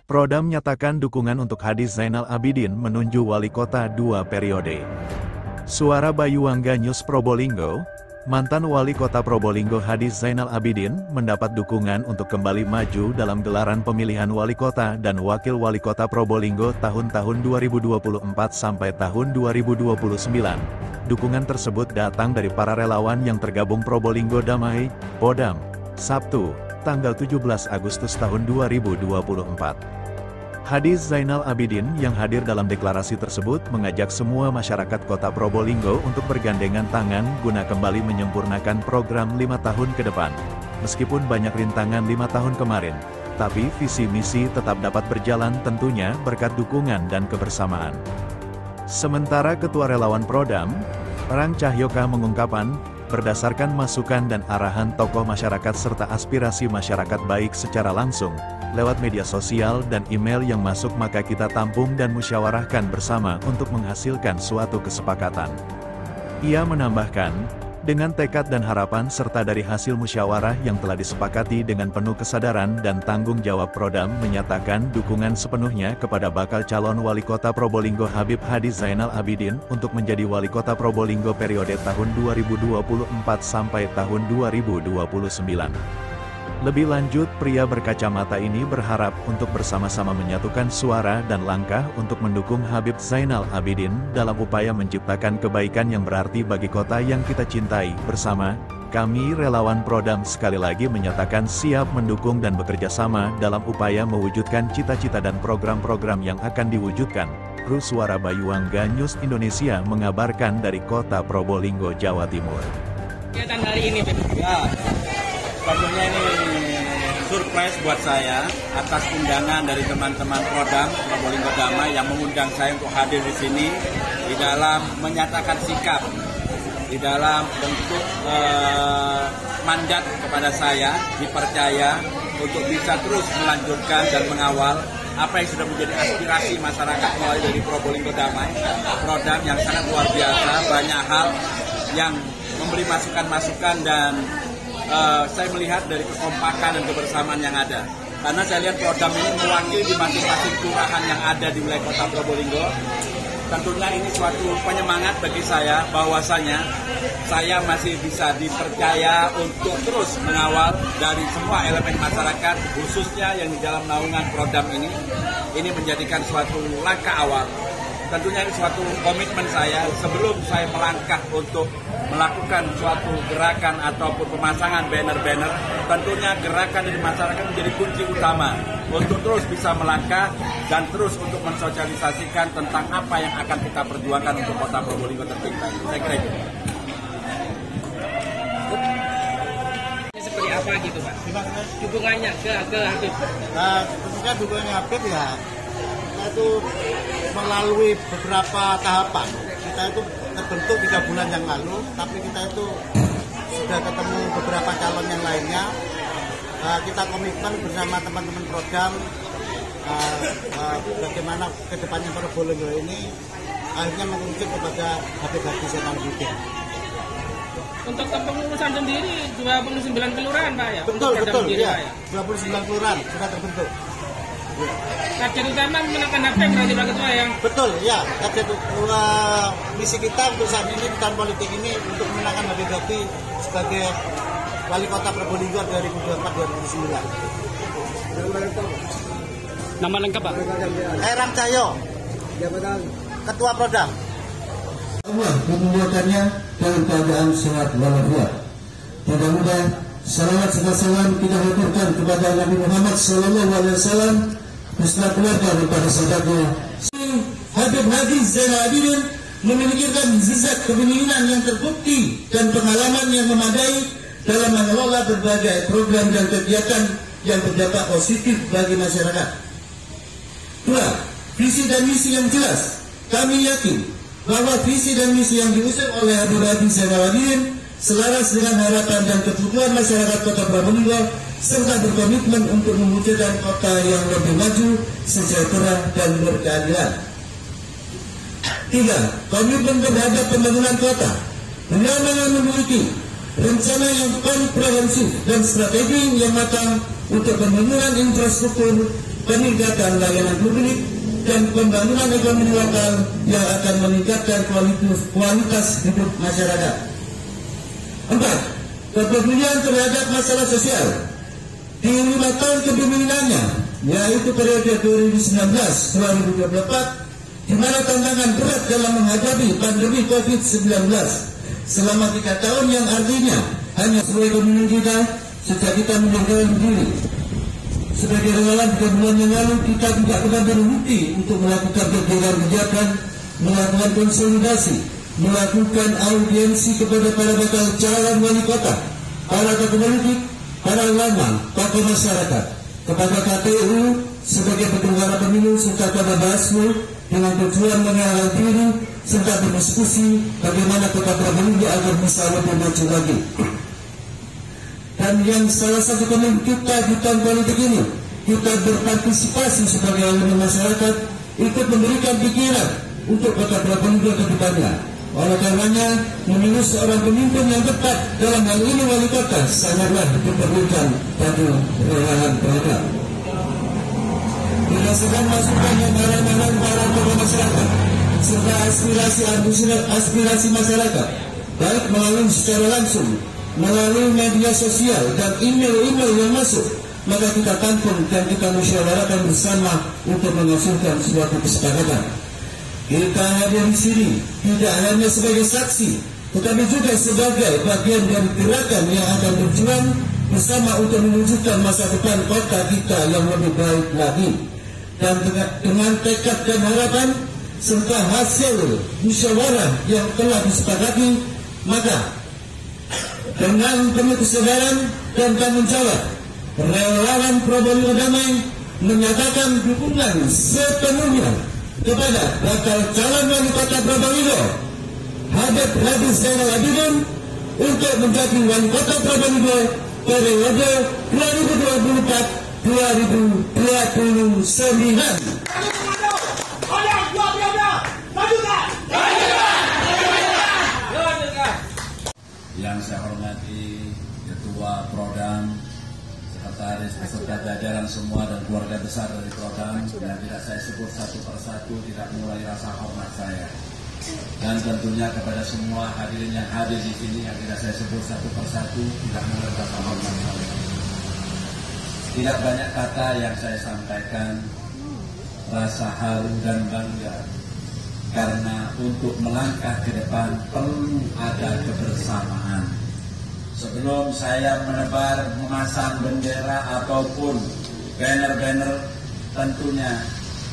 Prodam menyatakan dukungan untuk Hadi Zainal Abidin menunjuk wali kota 2 periode. Suara Bayuangga News Probolinggo, mantan wali kota Probolinggo Hadi Zainal Abidin mendapat dukungan untuk kembali maju dalam gelaran pemilihan wali kota dan wakil wali kota Probolinggo tahun-tahun 2024 sampai tahun 2029. Dukungan tersebut datang dari para relawan yang tergabung Probolinggo Damai, Podam, Sabtu, tanggal 17 Agustus tahun 2024. Hadi Zainal Abidin yang hadir dalam deklarasi tersebut mengajak semua masyarakat kota Probolinggo untuk bergandengan tangan guna kembali menyempurnakan program 5 tahun ke depan. Meskipun banyak rintangan 5 tahun kemarin, tapi visi misi tetap dapat berjalan tentunya berkat dukungan dan kebersamaan. Sementara Ketua Relawan Prodam, Rang Cahyoka mengungkapkan, berdasarkan masukan dan arahan tokoh masyarakat serta aspirasi masyarakat baik secara langsung, lewat media sosial dan email yang masuk maka kita tampung dan musyawarahkan bersama untuk menghasilkan suatu kesepakatan. Ia menambahkan, dengan tekad dan harapan serta dari hasil musyawarah yang telah disepakati dengan penuh kesadaran dan tanggung jawab Prodam menyatakan dukungan sepenuhnya kepada bakal calon wali kota Probolinggo Habib Hadi Zainal Abidin untuk menjadi wali kota Probolinggo periode tahun 2024 sampai tahun 2029. Lebih lanjut, pria berkacamata ini berharap untuk bersama-sama menyatukan suara dan langkah untuk mendukung Habib Zainal Abidin dalam upaya menciptakan kebaikan yang berarti bagi kota yang kita cintai. Bersama, kami relawan Prodam sekali lagi menyatakan siap mendukung dan bekerja sama dalam upaya mewujudkan cita-cita dan program-program yang akan diwujudkan. Suara Bayuangga News Indonesia mengabarkan dari kota Probolinggo, Jawa Timur. Kegiatan hari ini, Sebetulnya ini surprise buat saya atas undangan dari teman-teman Prodam Probolinggo Damai yang mengundang saya untuk hadir di sini di dalam menyatakan sikap, di dalam bentuk mandat kepada saya dipercaya untuk bisa terus melanjutkan dan mengawal apa yang sudah menjadi aspirasi masyarakat mulai dari Probolinggo Damai, Prodam yang sangat luar biasa, banyak hal yang memberi masukan-masukan dan saya melihat dari kekompakan dan kebersamaan yang ada. Karena saya lihat Prodam ini mewakili di masing-masing kelurahan yang ada di wilayah kota Probolinggo. Tentunya ini suatu penyemangat bagi saya bahwasanya saya masih bisa dipercaya untuk terus mengawal dari semua elemen masyarakat, khususnya yang di dalam naungan Prodam ini menjadikan suatu langkah awal. Tentunya ini suatu komitmen saya sebelum saya melangkah untuk melakukan suatu gerakan ataupun pemasangan banner-banner. Tentunya gerakan dari masyarakat menjadi kunci utama untuk terus bisa melangkah dan terus untuk mensosialisasikan tentang apa yang akan kita perjuangkan untuk kota Probolinggo tercinta. Saya kira itu. Ini seperti apa gitu Pak? Dukungannya ke Habib? Nah, tentunya dukungannya Habib ya, kita itu melalui beberapa tahapan. Kita itu terbentuk 3 bulan yang lalu, tapi kita itu sudah ketemu beberapa calon yang lainnya. Kita komitmen bersama teman-teman Prodam bagaimana kedepannya Probolinggo ini akhirnya mengerucut kepada Habib Hadi Zainal Abidin. Untuk kepengurusan sendiri 29 kelurahan Pak ya? Betul, ya. Ya? 29 kelurahan sudah terbentuk. Target utama menekan Habib berarti Pak Ketua ya? Betul, ya. Target misi kita untuk saat ini di tahun politik ini untuk memenangkan Habib Hadi sebagai wali kota Probolinggo 2024-2029. Nama lengkap Pak? Rang Cahyo, Ketua Prodam. Allah membuatannya dalam keadaan sehat walafiat. Mudah-mudahan salawat serta salam kita haturkan kepada Nabi Muhammad SAW beserta keluarga dan para sahabatnya. Habib Hadi Zainal Abidin memiliki zizat kepemimpinan yang terbukti dan pengalaman yang memadai dalam mengelola berbagai program dan kegiatan yang berdampak positif bagi masyarakat. 2. Visi dan misi yang jelas. Kami yakin bahwa visi dan misi yang diusung oleh Habib Hadi Zainal Abidin selaras dengan harapan dan kebutuhan masyarakat kota Probolinggo serta berkomitmen untuk mewujudkan kota yang lebih maju, sejahtera dan berkeadilan. 3. Komitmen terhadap pembangunan kota. Beliau memiliki rencana yang komprehensif dan strategi yang matang untuk pembangunan infrastruktur peningkatan layanan publik, dan pembangunan ekonomi lokal yang akan meningkatkan kualitas hidup masyarakat. 4. Kepedulian terhadap masalah sosial. Di 5 tahun kepemimpinannya, yaitu periode 2019-2024, di mana tantangan berat dalam menghadapi pandemi COVID-19 selama 3 tahun yang artinya hanya sebagai komitmen kita sejak kita mendirikan diri. Sebagai relawan 3 bulan yang lalu, kita tidak pernah berhenti untuk melakukan kegiatan, melakukan konsolidasi, melakukan audiensi kepada para bakal calon wali kota, para tokoh politik, para ulama, tokoh masyarakat, kepada KPU sebagai penyelenggara pemilu serta kepada Bawaslu dengan tujuan mengenal diri serta berdiskusi bagaimana kota Probolinggo agar bisa lebih maju lagi. Dan yang salah satu komitmen kita di tahun politik ini, kita berpartisipasi sebagai elemen masyarakat, ikut memberikan pikiran untuk kota Probolinggo ke depannya. Oleh karenanya, memilih seorang pemimpin yang tepat dalam hal ini wali kota sangatlah diperlukan bagi relawan program. Berdasarkan masukan yang barang-barang para tokoh masyarakat serta aspirasi masyarakat, baik melalui secara langsung, melalui media sosial dan email-email yang masuk, maka kita tampung dan kita musyawarahkan bersama untuk menghasilkan suatu kesepakatan. Kita hadir di sini tidak hanya sebagai saksi, tetapi juga sebagai bagian dari gerakan yang akan berjuang bersama untuk mewujudkan masa depan kota kita yang lebih baik lagi. Dan dengan tekad dan harapan serta hasil musyawarah yang telah disepakati, maka dengan penuh kesadaran dan tanggung jawab, relawan Probolinggo Damai menyatakan dukungan sepenuhnya kepada bakal calon wali kota Probolinggo, Habib Hadis Zainal Abidin, untuk menjadi wali kota Probolinggo periode 2024-2029. Yang saya hormati Ketua Prodam, Sekretaris beserta jajaran semua dan keluarga besar dari Prodam, yang tidak saya sebut satu persatu, tidak mulai rasa hormat saya. Dan tentunya kepada semua hadirin yang hadir di sini yang tidak saya sebut satu persatu, tidak mulai rasa hormat saya. Tidak banyak kata yang saya sampaikan, rasa haru dan bangga, karena untuk melangkah ke depan perlu ada kebersamaan. Sebelum saya memasang bendera ataupun banner-banner, tentunya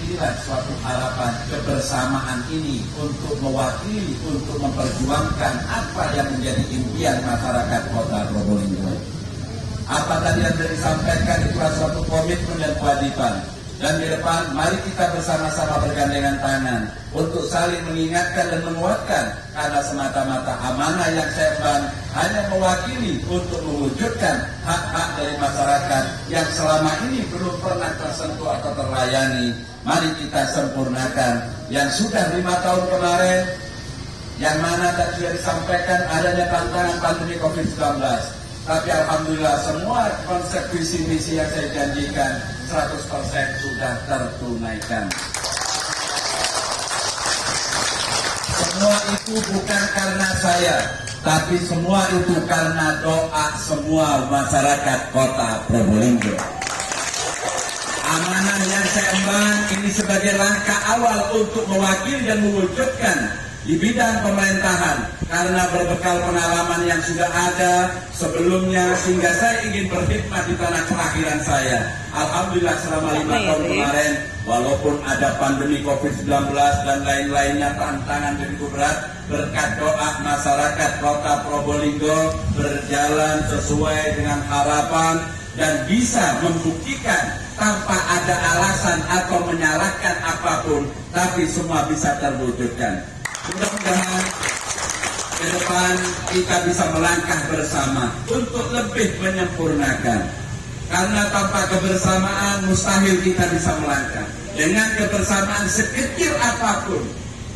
inilah suatu harapan kebersamaan ini untuk mewakili, untuk memperjuangkan apa yang menjadi impian masyarakat kota Probolinggo. Apa tadi yang sudah disampaikan itulah suatu komitmen dan kewajiban. Dan di depan, mari kita bersama-sama bergandengan tangan untuk saling mengingatkan dan menguatkan, karena semata-mata amanah yang saya emban hanya mewakili untuk mewujudkan hak-hak dari masyarakat yang selama ini belum pernah tersentuh atau terlayani. Mari kita sempurnakan yang sudah 5 tahun kemarin, yang mana tadi sudah disampaikan adanya tantangan pandemi COVID-19. Tapi alhamdulillah semua konsep visi misi yang saya janjikan 100% sudah tertunaikan. Semua itu bukan karena saya, tapi semua itu karena doa semua masyarakat kota Probolinggo. Amanah yang saya emban ini sebagai langkah awal untuk mewakili dan mewujudkan di bidang pemerintahan, karena berbekal pengalaman yang sudah ada sebelumnya, sehingga saya ingin berkhidmat di tanah kelahiran saya. Alhamdulillah selama 5 tahun kemarin, walaupun ada pandemi COVID-19 dan lain-lainnya, tantangan begitu berat, berkat doa masyarakat kota Probolinggo berjalan sesuai dengan harapan dan bisa membuktikan tanpa ada alasan atau menyalahkan apapun, tapi semua bisa terwujudkan. Mudah-mudahan ke depan kita bisa melangkah bersama untuk lebih menyempurnakan. Karena tanpa kebersamaan mustahil kita bisa melangkah. Dengan kebersamaan sekecil apapun,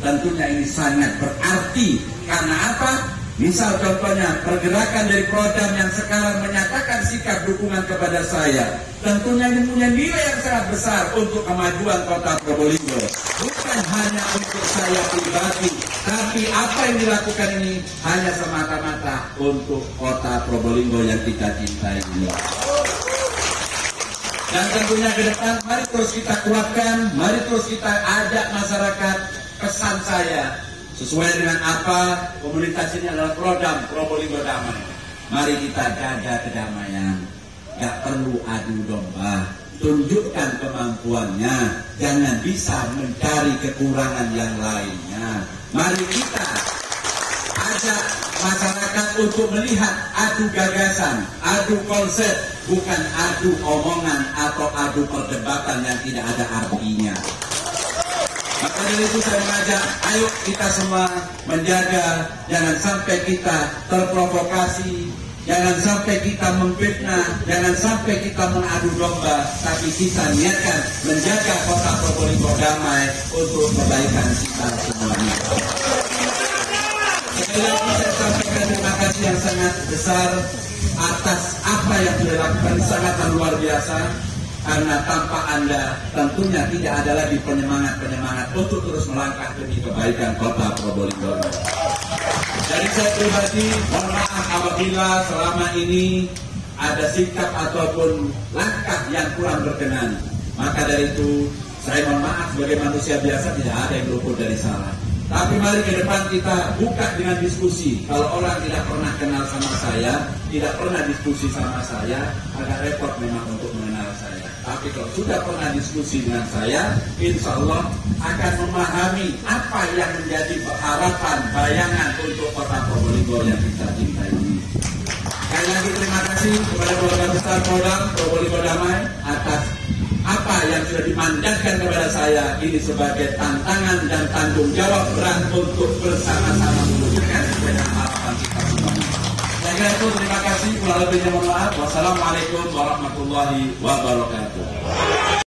tentunya ini sangat berarti. Karena apa? Misal contohnya pergerakan dari Prodam yang sekarang menyatakan sikap dukungan kepada saya, tentunya ini punya nilai yang sangat besar untuk kemajuan kota Probolinggo. Bukan hanya untuk saya pribadi, tapi apa yang dilakukan ini hanya semata-mata untuk kota Probolinggo yang kita cintai ini. Dan tentunya ke depan mari terus kita kuatkan, mari terus kita ajak masyarakat. Pesan saya sesuai dengan apa komunitas ini adalah Prodam Probolinggo Damai. Mari kita jaga kedamaian, gak perlu adu domba, tunjukkan kemampuannya, jangan bisa mencari kekurangan yang lainnya. Mari kita ajak masyarakat untuk melihat adu gagasan, adu konsep, bukan adu omongan atau adu perdebatan yang tidak ada artinya. Maka dari itu saya mengajak, ayo kita semua menjaga, jangan sampai kita terprovokasi, jangan sampai kita memfitnah, jangan sampai kita mengadu domba, tapi kita niatkan menjaga kota Probolinggo damai untuk kebaikan kita semuanya. Sekali lagi saya sampaikan terima kasih yang sangat besar atas apa yang sudah dilakukan, sangat luar biasa. Karena tanpa Anda tentunya tidak ada lagi penyemangat-penyemangat untuk terus melangkah demi kebaikan kota Probolinggo. Dari saya pribadi, mohon maaf apabila selama ini ada sikap ataupun langkah yang kurang berkenan. Maka dari itu, saya mohon maaf sebagai manusia biasa, tidak ada yang luput dari salah. Tapi mari ke depan kita buka dengan diskusi. Kalau orang tidak pernah kenal sama saya, tidak pernah diskusi sama saya, agak repot memang untuk mengenal saya. Tapi kalau sudah pernah diskusi dengan saya, insya Allah akan memahami apa yang menjadi harapan, bayangan untuk kota Probolinggo yang kita cintai ini. Sekali lagi terima kasih kepada keluarga besar Prodam Probolinggo Damai atas apa yang sudah dimandatkan kepada saya ini sebagai tantangan dan tanggung jawab berat untuk bersama-sama mewujudkan sesuai harapan kita semuanya. Saya kira itu, terima kasih. Kurang lebihnya mohon maaf. Wassalamualaikum warahmatullahi wabarakatuh.